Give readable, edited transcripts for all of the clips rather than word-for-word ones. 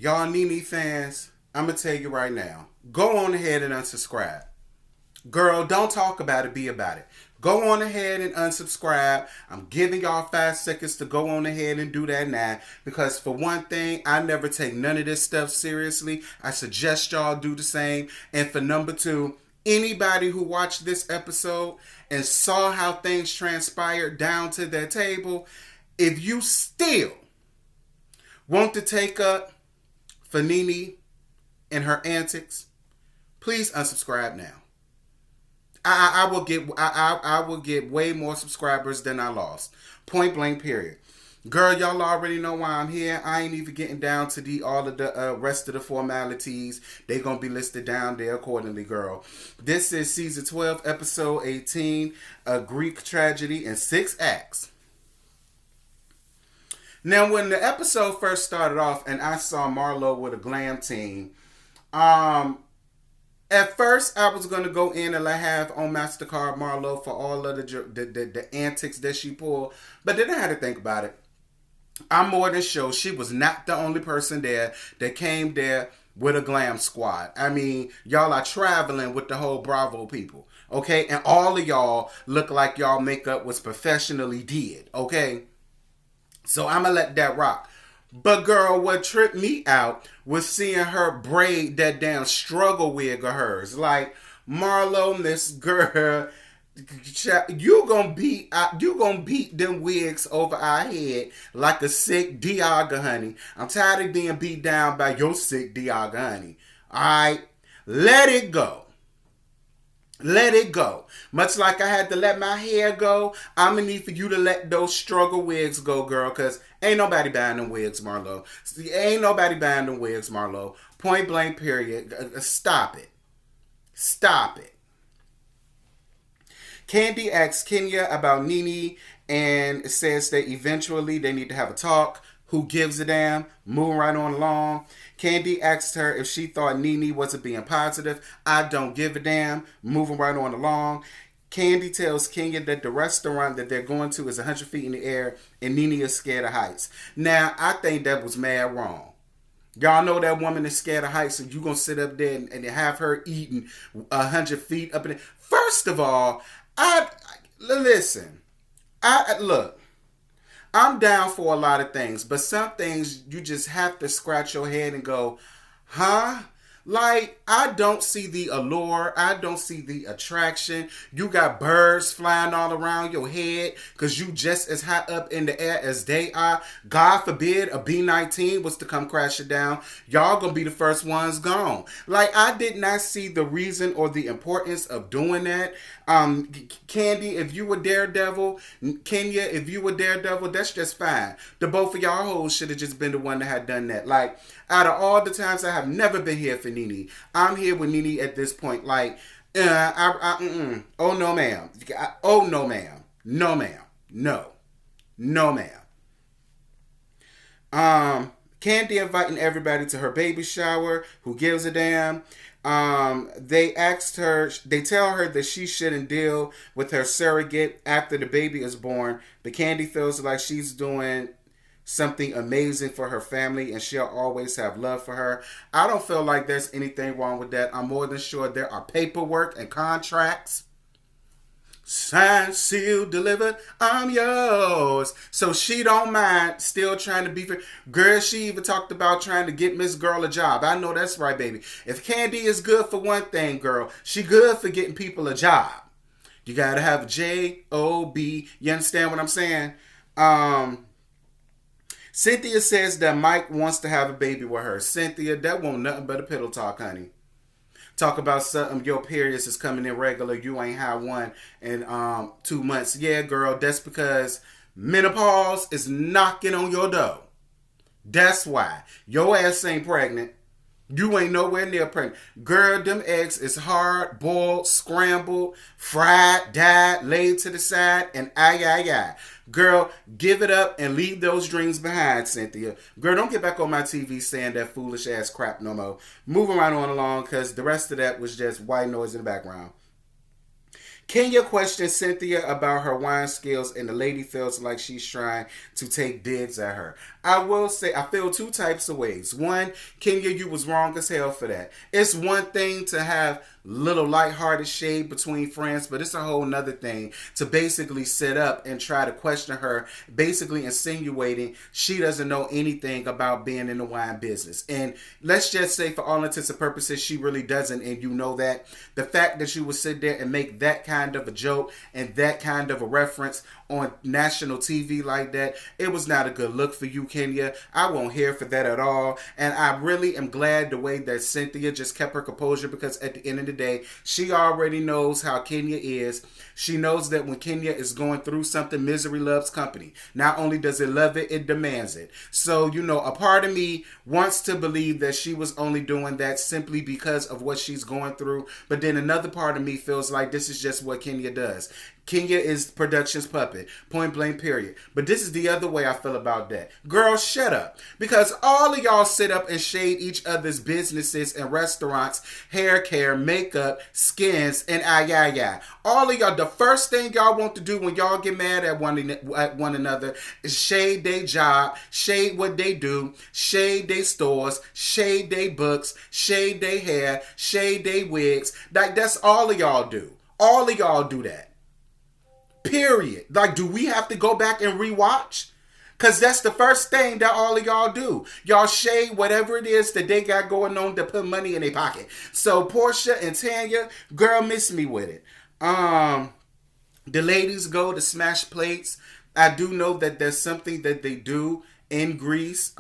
Y'all Nene fans, I'm going to tell you right now. Go on ahead and unsubscribe. Girl, don't talk about it, be about it. Go on ahead and unsubscribe. I'm giving y'all 5 seconds to go on ahead and do that now. Because for one thing, I never take none of this stuff seriously. I suggest y'all do the same. And for number 2, anybody who watched this episode and saw how things transpired down to their table, if you still want to take up for Nene and her antics, please unsubscribe now. I will get way more subscribers than I lost. Point blank, period. Girl, y'all already know why I'm here. I ain't even getting down to all of the rest of the formalities. They gonna be listed down there accordingly, girl. This is season 12, episode 18, A Greek Tragedy in 6 acts. Now, when the episode first started off and I saw Marlo with a glam team, at first, I was going to go in and have on MasterCard Marlo for all of the antics that she pulled. But then I had to think about it. I'm more than sure she was not the only person there that came there with a glam squad. I mean, y'all are traveling with the whole Bravo people. Okay? And all of y'all look like y'all makeup was professionally did. Okay? So I'm going to let that rock. But girl, what tripped me out was seeing her braid that damn struggle wig of hers. Like, Marlo, Miss Girl, you gonna beat them wigs over our head like a sick Diaga, honey. I'm tired of being beat down by your sick Diaga, honey. Alright? Let it go. Let it go. Much like I had to let my hair go, I'm going to need for you to let those struggle wigs go, girl, because ain't nobody buying them wigs, Marlo. Ain't nobody buying them wigs, Marlo. Point blank, period. Stop it. Stop it. Candy asks Kenya about Nene and says that eventually they need to have a talk. Who gives a damn? Moving right on along. Candy asked her if she thought Nene wasn't being positive. I don't give a damn. Moving right on along. Candy tells Kenya that the restaurant that they're going to is 100 feet in the air and Nene is scared of heights. Now, I think that was mad wrong. Y'all know that woman is scared of heights, so you going to sit up there and have her eating 100 feet up in there. First of all, listen. Look. I'm down for a lot of things, but some things you just have to scratch your head and go, huh? Like, I don't see the allure. I don't see the attraction. You got birds flying all around your head because you just as high up in the air as they are. God forbid a B-19 was to come crashing down. Y'all gonna be the first ones gone. Like, I did not see the reason or the importance of doing that. Candy, if you were Daredevil, Kenya, if you were Daredevil, that's just fine. The both of y'all hoes should have just been the one that had done that. Like, out of all the times I have never been here for Nene, I'm here with Nene at this point. Like, oh no, ma'am. Oh no, ma'am. No, ma'am. No. No, ma'am. Candy inviting everybody to her baby shower. Who gives a damn? They tell her that she shouldn't deal with her surrogate after the baby is born, but Candy feels like she's doing something amazing for her family and she'll always have love for her. I don't feel like there's anything wrong with that. I'm more than sure there are paperwork and contracts. Signed, sealed, delivered, I'm yours. So she don't mind still trying to be for. Girl, she even talked about trying to get Miss Girl a job. I know that's right, baby. If Candy is good for one thing, girl, she good for getting people a job. You gotta have a J-O-B. You understand what I'm saying? Cynthia says that Mike wants to have a baby with her. Cynthia, that won't nothing but a pillow talk, honey. Talk about something, your periods is coming in regular. You ain't had one in 2 months. Yeah, girl, that's because menopause is knocking on your door. That's why. Your ass ain't pregnant. You ain't nowhere near pregnant. Girl, them eggs is hard, boiled, scrambled, fried, dyed, laid to the side, and ay. Girl, give it up and leave those dreams behind, Cynthia. Girl, don't get back on my TV saying that foolish ass crap no more. Moving right on along, because the rest of that was just white noise in the background. Kenya questions Cynthia about her wine skills, and the lady feels like she's trying to take digs at her. I will say, I feel two types of ways. One, Kenya, you was wrong as hell for that. It's one thing to have little lighthearted shade between friends, but it's a whole nother thing to basically sit up and try to question her, basically insinuating she doesn't know anything about being in the wine business. And let's just say, for all intents and purposes, she really doesn't, and you know that. The fact that you would sit there and make that kind of a joke and that kind of a reference on national TV like that, it was not a good look for you, Kenya. I won't hear for that at all. And I really am glad the way that Cynthia just kept her composure, because at the end of the day, she already knows how Kenya is. She knows that when Kenya is going through something, misery loves company. Not only does it love it, it demands it. So, you know, a part of me wants to believe that she was only doing that simply because of what she's going through. But then another part of me feels like this is just what Kenya does. Kenya is production's puppet, point blank, period. But this is the other way I feel about that. Girl, shut up. Because all of y'all sit up and shade each other's businesses and restaurants, hair care, makeup, skins, and yeah. All of y'all, the first thing y'all want to do when y'all get mad at one another is shade their job, shade what they do, shade their stores, shade their books, shade their hair, shade their wigs. Like, that's all of y'all do. All of y'all do that. Period. Like, do we have to go back and rewatch? Because that's the first thing that all of y'all do. Y'all shade whatever it is that they got going on to put money in their pocket. So Portia and Tanya, girl, miss me with it. The ladies go to smash plates. I do know that there's something that they do in Greece.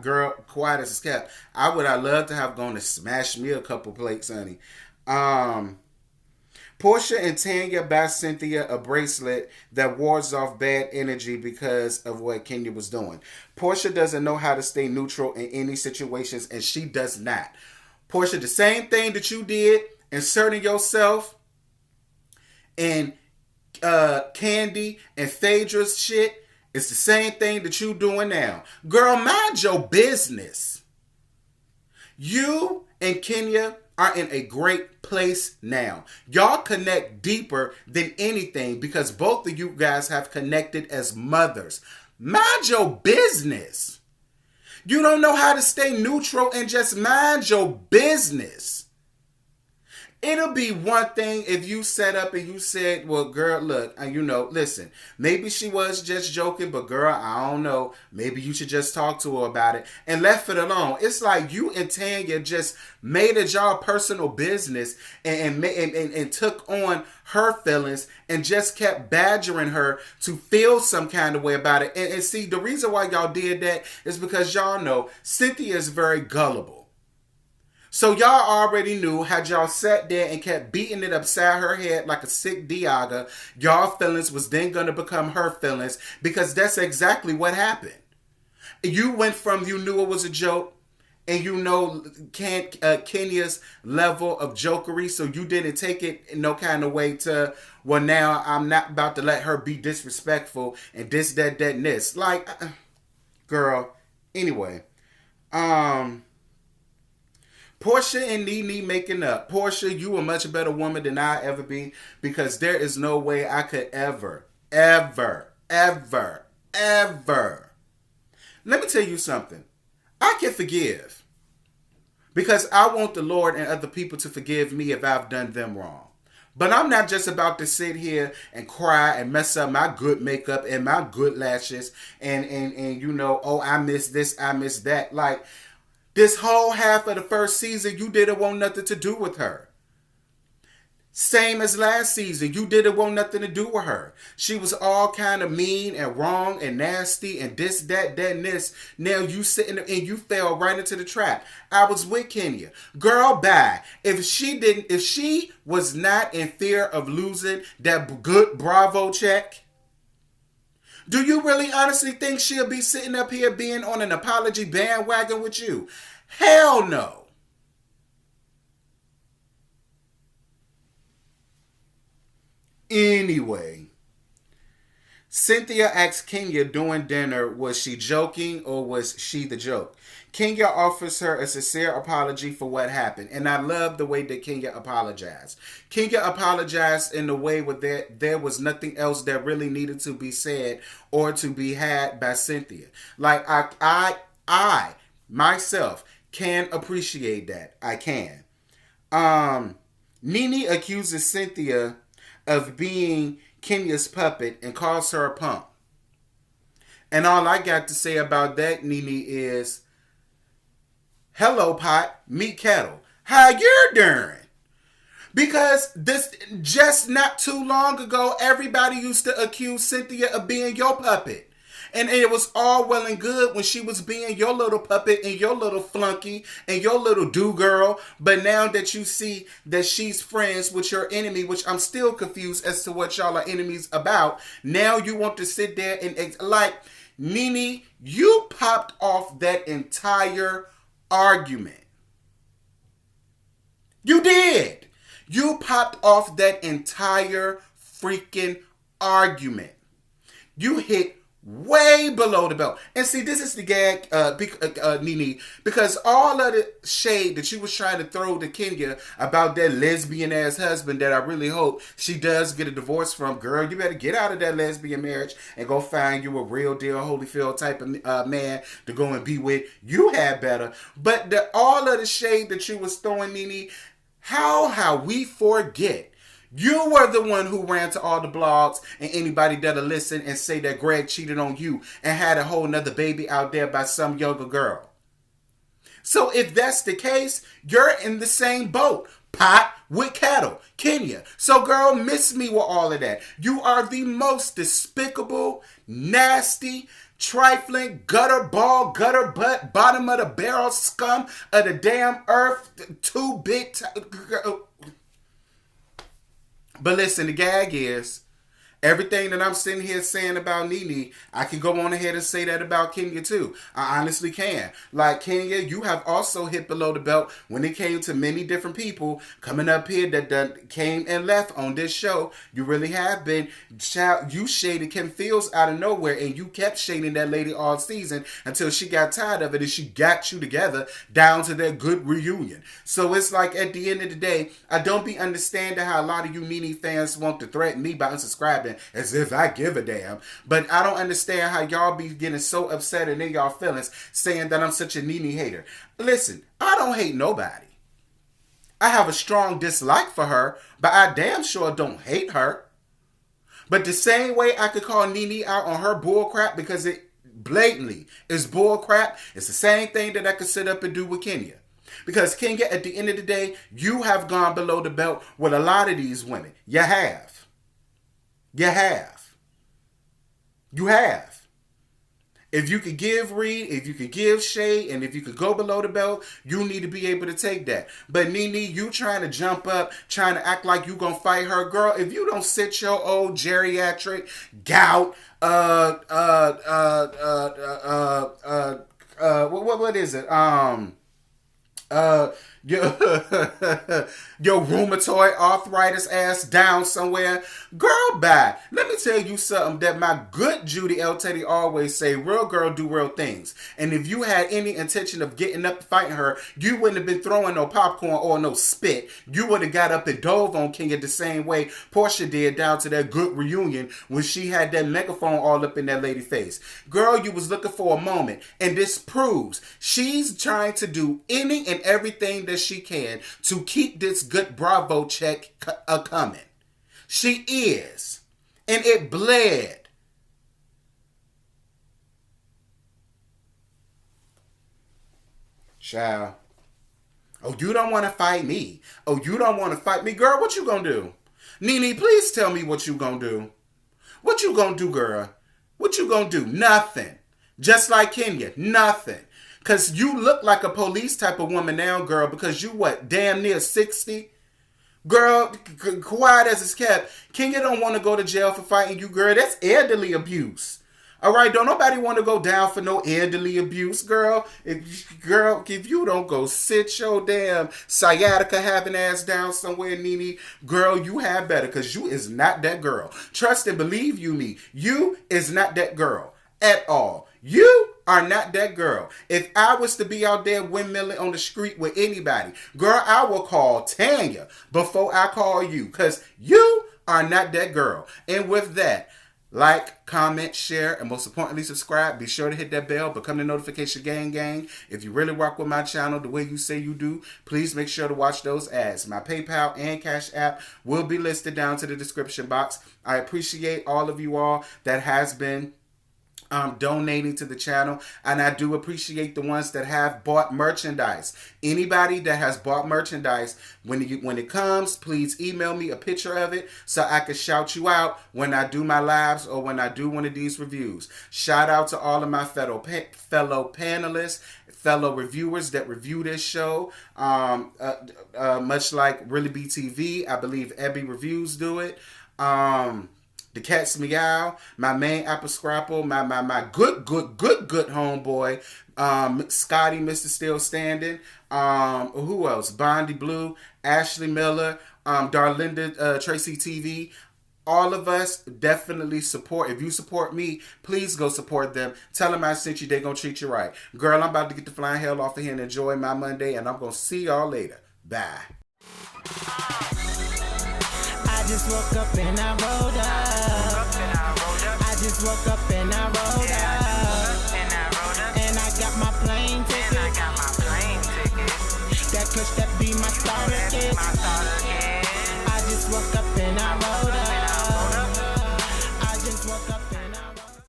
Girl, quiet as it's kept. I love to have gone to smash me a couple plates, honey. Portia and Tanya buy Cynthia a bracelet that wards off bad energy because of what Kenya was doing. Portia doesn't know how to stay neutral in any situations, and she does not. Portia, the same thing that you did, inserting yourself in Candy and Phaedra's shit, it's the same thing that you doing now. Girl, mind your business. You and Kenya are in a great place now. Y'all connect deeper than anything because both of you guys have connected as mothers. Mind your business. You don't know how to stay neutral and just mind your business. It'll be one thing if you set up and you said, well, girl, look, and listen, maybe she was just joking, but girl, I don't know. Maybe you should just talk to her about it and left it alone. It's like you and Tanya just made it y'all personal business and took on her feelings and just kept badgering her to feel some kind of way about it. And see, the reason why y'all did that is because y'all know Cynthia is very gullible. So y'all already knew, had y'all sat there and kept beating it upside her head like a sick Diaga, y'all feelings was then going to become her feelings, because that's exactly what happened. You went from you knew it was a joke, and Kenya's level of jokery, so you didn't take it in no kind of way to, well, now I'm not about to let her be disrespectful and this, that, and this. Like, girl, anyway. Portia and Nene making up. Portia, you a much better woman than I ever be, because there is no way I could ever. Let me tell you something. I can forgive because I want the Lord and other people to forgive me if I've done them wrong. But I'm not just about to sit here and cry and mess up my good makeup and my good lashes and oh, I miss this, I miss that. Like, this whole half of the first season, you didn't want nothing to do with her. Same as last season, you didn't want nothing to do with her. She was all kind of mean and wrong and nasty and this, that, and this. Now you sitting and you fell right into the trap. I was with Kenya. Girl, bye. If she was not in fear of losing that good Bravo check, do you really honestly think she'll be sitting up here being on an apology bandwagon with you? Hell no. Anyway, Cynthia asked Kenya during dinner, was she joking or was she the joke? Kenya offers her a sincere apology for what happened. And I love the way that Kenya apologized. Kenya apologized in the way where there was nothing else that really needed to be said or to be had by Cynthia. Like I myself can appreciate that. I can. Nene accuses Cynthia of being Kenya's puppet and calls her a punk. And all I got to say about that, Nene, is hello, pot, meet kettle. How you're doing? Because this just not too long ago, everybody used to accuse Cynthia of being your puppet. And it was all well and good when she was being your little puppet and your little flunky and your little do-girl. But now that you see that she's friends with your enemy, which I'm still confused as to what y'all are enemies about, now you want to sit there and like, Nene, you popped off that entire argument. You did. You popped off that entire freaking argument. You hit way below the belt. And see, this is the gag, Nene, because all of the shade that you was trying to throw to Kenya about that lesbian-ass husband that I really hope she does get a divorce from, girl, you better get out of that lesbian marriage and go find you a real deal Holyfield type of man to go and be with. You had better. But all of the shade that you was throwing, Nene, how we forget. You were the one who ran to all the blogs and anybody that'll listen and say that Greg cheated on you and had a whole nother baby out there by some younger girl. So if that's the case, you're in the same boat. Pot with cattle. Kenya. So girl, miss me with all of that. You are the most despicable, nasty, trifling, gutter ball, gutter butt, bottom of the barrel scum of the damn earth. Too big. But listen, the gag is, everything that I'm sitting here saying about Nene, I can go on ahead and say that about Kenya too. I honestly can. Like, Kenya, you have also hit below the belt when it came to many different people coming up here that came and left on this show. You really have been. Child, you shaded Kim Fields out of nowhere, and you kept shading that lady all season until she got tired of it and she got you together down to that good reunion. So it's like, at the end of the day, I don't be understanding how a lot of you Nene fans want to threaten me by unsubscribing as if I give a damn. But I don't understand how y'all be getting so upset and in y'all feelings saying that I'm such a Nene hater. Listen, I don't hate nobody. I have a strong dislike for her, but I damn sure don't hate her. But the same way I could call Nene out on her bullcrap because it blatantly is bullcrap, it's the same thing that I could sit up and do with Kenya. Because Kenya, at the end of the day, you have gone below the belt with a lot of these women. You have. You have. You have. If you could give read, if you could give shade, and if you could go below the belt, you need to be able to take that. But Nene, you trying to jump up, trying to act like you gonna fight her, girl. If you don't sit your old geriatric gout, what is it? Your rheumatoid arthritis ass down somewhere. Girl, bye. Let me tell you something that my good Judy L. Teddy always say, real girl do real things. And if you had any intention of getting up and fighting her, you wouldn't have been throwing no popcorn or no spit. You would have got up and dove on Kenya the same way Portia did down to that good reunion when she had that megaphone all up in that lady face. Girl, you was looking for a moment. And this proves she's trying to do any and everything that she can to keep this good Bravo check coming. She is. And it bled. Child. Oh, you don't want to fight me. Oh, you don't want to fight me. Girl, what you gonna do? Nene, please tell me what you gonna do. What you gonna do, girl? What you gonna do? Nothing. Just like Kenya. Nothing. Because you look like a police type of woman now, girl, because you what, damn near 60? Girl, quiet as it's kept. Kenya don't want to go to jail for fighting you, girl. That's elderly abuse. All right, don't nobody want to go down for no elderly abuse, girl. If you don't go sit your damn sciatica having ass down somewhere, Nene, girl, you have better, because you is not that girl. Trust and believe you me, you is not that girl at all. You are not that girl. If I was to be out there windmilling on the street with anybody, girl, I will call Tanya before I call you, because you are not that girl. And with that, like, comment, share, and most importantly, subscribe. Be sure to hit that bell. Become the notification gang. If you really rock with my channel the way you say you do, please make sure to watch those ads. My PayPal and Cash App will be listed down to the description box. I appreciate all of you all that has been donating to the channel, and I do appreciate the ones that have bought merchandise. Anybody that has bought merchandise, when it comes, please email me a picture of it so I can shout you out when I do my lives or when I do one of these reviews. Shout out to all of my fellow panelists, fellow reviewers that review this show. Much like Really Be TV, I believe Ebby Reviews do it. The Cat's Meow, my main Apple Scrapple, my good homeboy, Scotty, Mr. Still Standing, who else? Bondi Blue, Ashley Miller, Darlinda, Tracy TV. All of us definitely support. If you support me, please go support them. Tell them I sent you. They're going to treat you right. Girl, I'm about to get the flying hell off of here and enjoy my Monday, and I'm going to see y'all later. Bye. I just woke up and I rolled up. I just woke up and I rolled up. And I got my plane ticket. That push that be my starter kit. I just woke up and I rolled up. I just woke up.